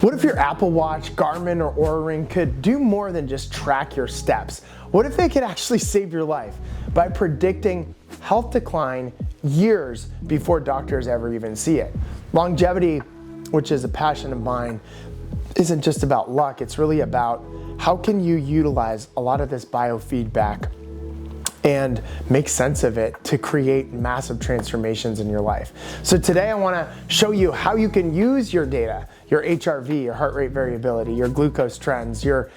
What if your Apple Watch, Garmin, or Oura Ring could do more than just track your steps? What if they could actually save your life by predicting health decline years before doctors ever even see it? Longevity, which is a passion of mine, isn't just about luck. It's really about how can you utilize a lot of this biofeedback and make sense of it to create massive transformations in your life. So today I want to show you how you can use your data, your HRV, your heart rate variability, your glucose trends, your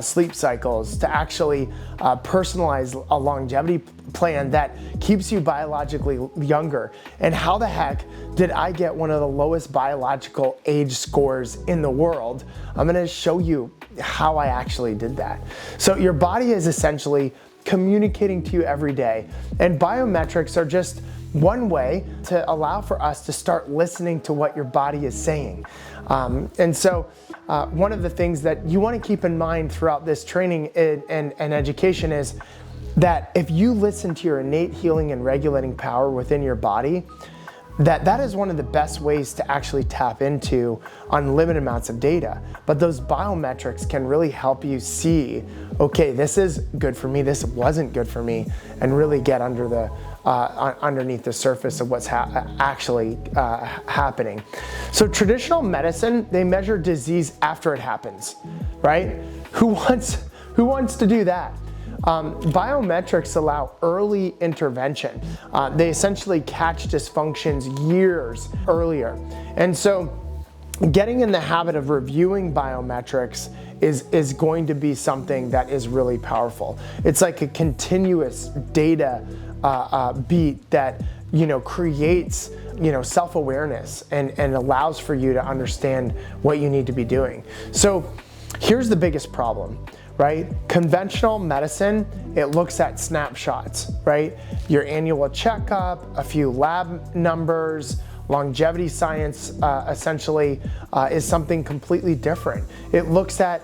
sleep cycles to actually personalize a longevity plan that keeps you biologically younger. And how the heck did I get one of the lowest biological age scores in the world? I'm going to show you how I actually did that. So your body is essentially communicating to you every day, and biometrics are just one way to allow for us to start listening to what your body is saying. And so one of the things that you want to keep in mind throughout this training and education is that if you listen to your innate healing and regulating power within your body, that is one of the best ways to actually tap into unlimited amounts of data. But those biometrics can really help you see, okay, this is good for me, this wasn't good for me, and really get under the underneath the surface of what's actually happening. So traditional medicine, they measure disease after it happens, right? Who wants to do that? Biometrics allow early intervention. They essentially catch dysfunctions years earlier. And so getting in the habit of reviewing biometrics is going to be something that is really powerful. It's like a continuous data beat that creates self-awareness and allows for you to understand what you need to be doing. So here's the biggest problem. Right? Conventional medicine, it looks at snapshots, right? Your annual checkup, a few lab numbers. Longevity science essentially is something completely different. It looks at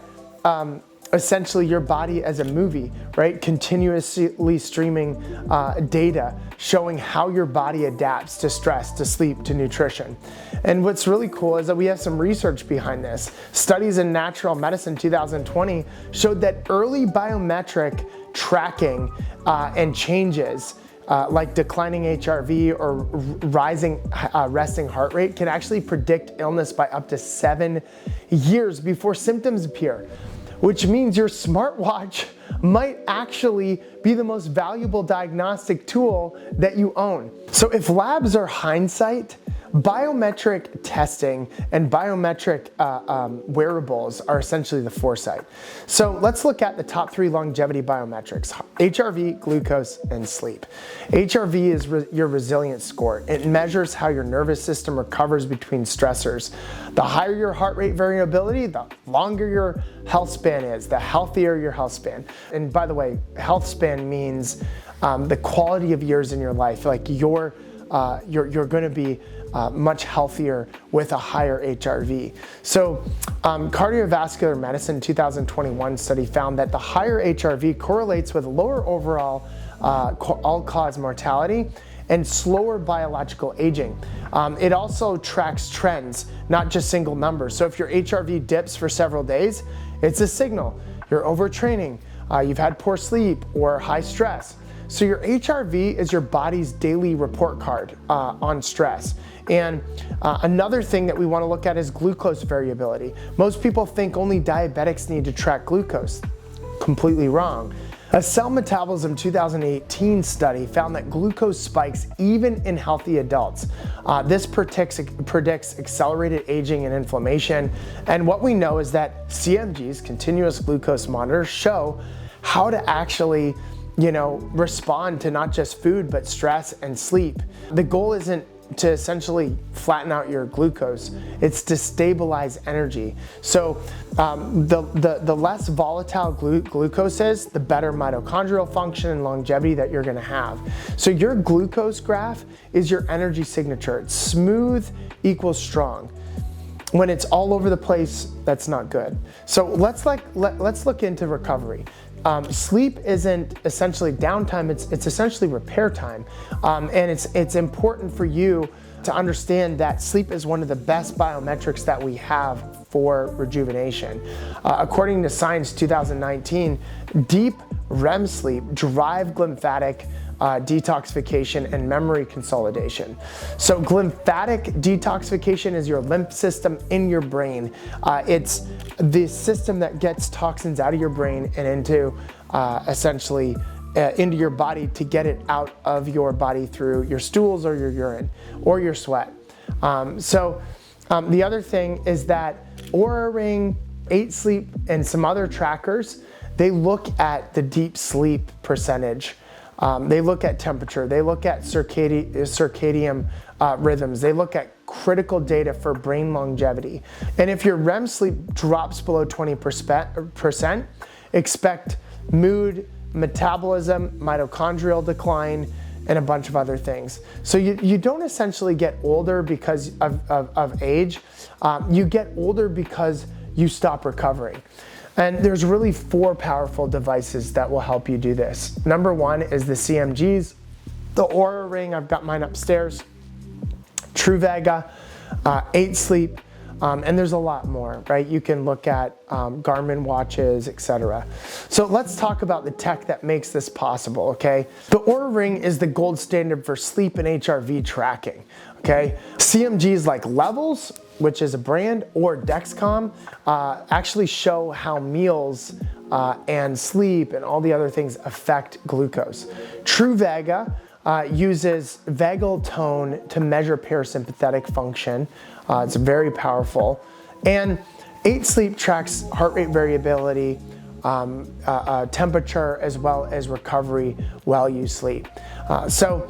essentially your body as a movie, right? Continuously streaming data showing how your body adapts to stress, to sleep, to nutrition. And what's really cool is that we have some research behind this. Studies in Natural Medicine 2020 showed that early biometric tracking and changes like declining HRV or rising resting heart rate can actually predict illness by up to 7 years before symptoms appear, which means your smartwatch might actually be the most valuable diagnostic tool that you own. So if labs are hindsight, biometric testing and biometric wearables are essentially the foresight. So let's look at the top 3 longevity biometrics: HRV, glucose, and sleep. HRV is your resilience score. It measures how your nervous system recovers between stressors. The higher your heart rate variability, the longer your health span is, the healthier your health span. And by the way, health span means the quality of years in your life. Like you're going to be much healthier with a higher HRV. So Cardiovascular Medicine 2021 study found that the higher HRV correlates with lower overall all-cause mortality and slower biological aging. It also tracks trends, not just single numbers. So if your HRV dips for several days, it's a signal. You're overtraining, you've had poor sleep, or high stress. So your HRV is your body's daily report card on stress. And another thing that we want to look at is glucose variability. Most people think only diabetics need to track glucose. Completely wrong. A Cell Metabolism 2018 study found that glucose spikes even in healthy adults. This predicts accelerated aging and inflammation. And what we know is that CMGs, continuous glucose monitors, show how to actually respond to not just food, but stress and sleep. The goal isn't to essentially flatten out your glucose, it's to stabilize energy. So the less volatile glucose is, the better mitochondrial function and longevity that you're gonna have. So your glucose graph is your energy signature. It's smooth equals strong. When it's all over the place, that's not good. So let's look into recovery. Sleep isn't essentially downtime, it's essentially repair time. And it's important for you to understand that sleep is one of the best biometrics that we have for rejuvenation. According to Science 2019, deep REM sleep drive glymphatic detoxification and memory consolidation. So glymphatic detoxification is your lymph system in your brain. It's the system that gets toxins out of your brain and into essentially into your body to get it out of your body through your stools or your urine or your sweat. The other thing is that Oura Ring, 8 Sleep, and some other trackers, they look at the deep sleep percentage. They look at temperature, they look at circadian rhythms, they look at critical data for brain longevity. And if your REM sleep drops below 20%, expect mood, metabolism, mitochondrial decline, and a bunch of other things. So you don't essentially get older because of age, you get older because you stop recovering. And there's really 4 powerful devices that will help you do this. Number 1 is the CMGs, the Oura Ring, I've got mine upstairs, Truvaga, 8 Sleep, and there's a lot more, right? You can look at Garmin watches, etc. So let's talk about the tech that makes this possible, okay? The Oura Ring is the gold standard for sleep and HRV tracking, okay? CMGs like Levels, which is a brand, or Dexcom, actually show how meals and sleep and all the other things affect glucose. Truvaga uses vagal tone to measure parasympathetic function. It's very powerful. And 8 Sleep tracks heart rate variability, temperature, as well as recovery while you sleep. So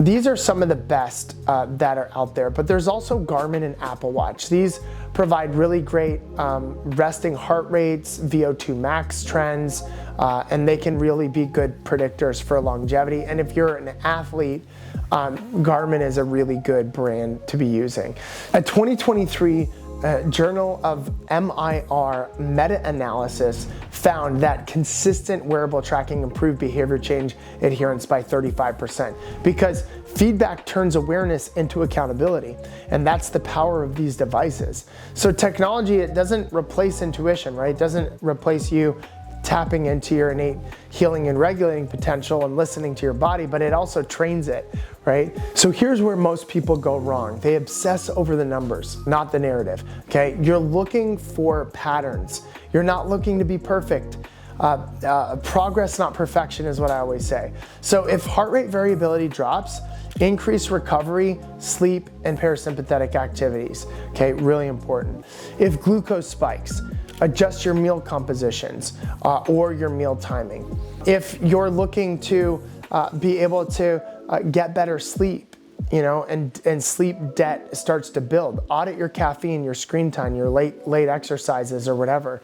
these are some of the best that are out there, but there's also Garmin and Apple Watch. These provide really great resting heart rates, VO2 max trends, and they can really be good predictors for longevity. And if you're an athlete, Garmin is a really good brand to be using. A 2023 Journal of MIR meta-analysis found that consistent wearable tracking improved behavior change adherence by 35% because feedback turns awareness into accountability, and that's the power of these devices. So technology, it doesn't replace intuition, right? It doesn't replace you tapping into your innate healing and regulating potential and listening to your body, but it also trains it, right? So here's where most people go wrong. They obsess over the numbers, not the narrative, okay? You're looking for patterns. You're not looking to be perfect. Progress, not perfection, is what I always say. So if heart rate variability drops, increase recovery, sleep, and parasympathetic activities, okay? Really important. If glucose spikes, adjust your meal compositions or your meal timing. If you're looking to be able to get better sleep, you know, and sleep debt starts to build, audit your caffeine, your screen time, your late exercises or whatever.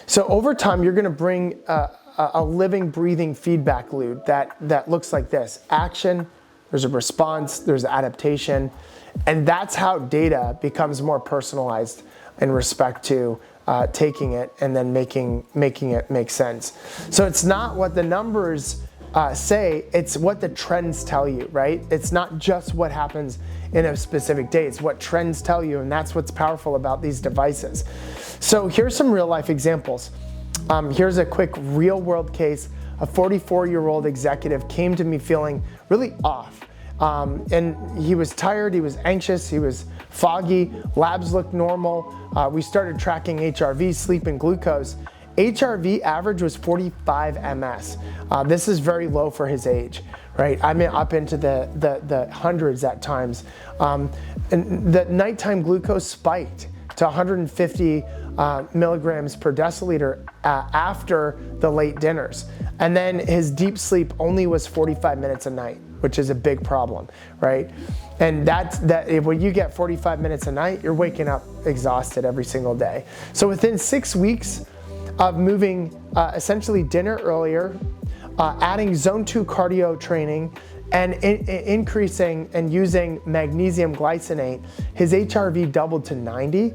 So over time, you're gonna bring a living, breathing feedback loop that looks like this. Action, there's a response, there's adaptation, and that's how data becomes more personalized in respect to taking it and then making it make sense. So it's not what the numbers say, it's what the trends tell you, right? It's not just what happens in a specific day, it's what trends tell you, and that's what's powerful about these devices. So here's some real life examples. Here's a quick real world case. A 44-year-old executive came to me feeling really off. And he was tired, he was anxious, he was foggy, labs looked normal. We started tracking HRV, sleep, and glucose. HRV average was 45 ms. This is very low for his age, right? I mean, up into the hundreds at times. And the nighttime glucose spiked to 150 milligrams per deciliter after the late dinners. And then his deep sleep only was 45 minutes a night, which is a big problem, right? And when you get 45 minutes a night, you're waking up exhausted every single day. So within 6 weeks of moving essentially dinner earlier, adding zone 2 cardio training, and increasing and using magnesium glycinate, his HRV doubled to 90.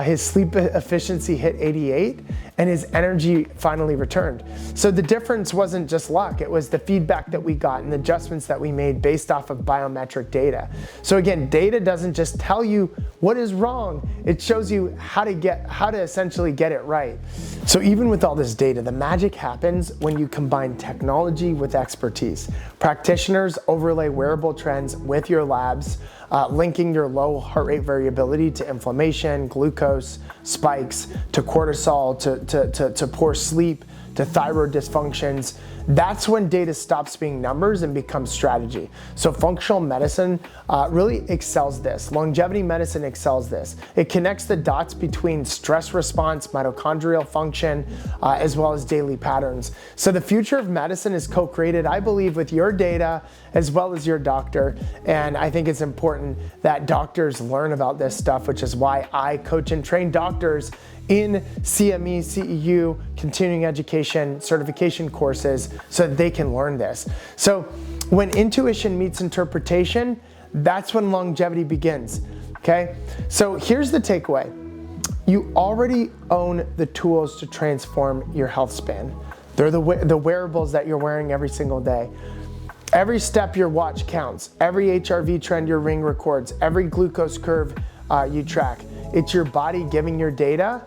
His sleep efficiency hit 88, and his energy finally returned. So the difference wasn't just luck, it was the feedback that we got and the adjustments that we made based off of biometric data. So again, data doesn't just tell you what is wrong, it shows you how to essentially get it right. So even with all this data, the magic happens when you combine technology with expertise. Practitioners overlay wearable trends with your labs, linking your low heart rate variability to inflammation, glucose spikes, to cortisol, to poor sleep, to thyroid dysfunctions. That's when data stops being numbers and becomes strategy. So functional medicine really excels this. Longevity medicine excels this. It connects the dots between stress response, mitochondrial function, as well as daily patterns. So the future of medicine is co-created, I believe, with your data as well as your doctor. And I think it's important that doctors learn about this stuff, which is why I coach and train doctors in CME, CEU, continuing education, certification courses so that they can learn this. So when intuition meets interpretation, that's when longevity begins, okay? So here's the takeaway. You already own the tools to transform your health span. They're the wearables that you're wearing every single day. Every step your watch counts. Every HRV trend your ring records. Every glucose curve you track. It's your body giving your data,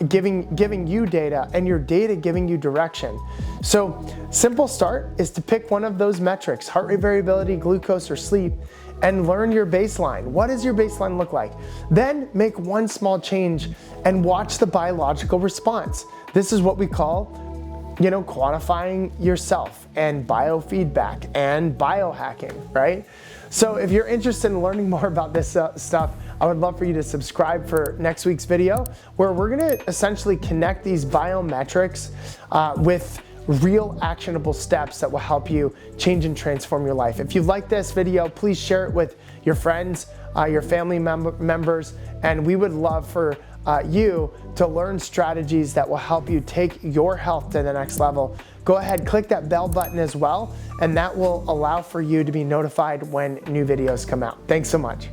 giving you data, and your data giving you direction. So simple start is to pick one of those metrics, heart rate variability, glucose, or sleep, and learn your baseline. What does your baseline look like? Then make one small change and watch the biological response. This is what we call, quantifying yourself and biofeedback and biohacking, right? So if you're interested in learning more about this stuff, I would love for you to subscribe for next week's video, where we're gonna essentially connect these biometrics with real actionable steps that will help you change and transform your life. If you like this video, please share it with your friends, your family members, and we would love for you to learn strategies that will help you take your health to the next level. Go ahead, click that bell button as well, and that will allow for you to be notified when new videos come out. Thanks so much.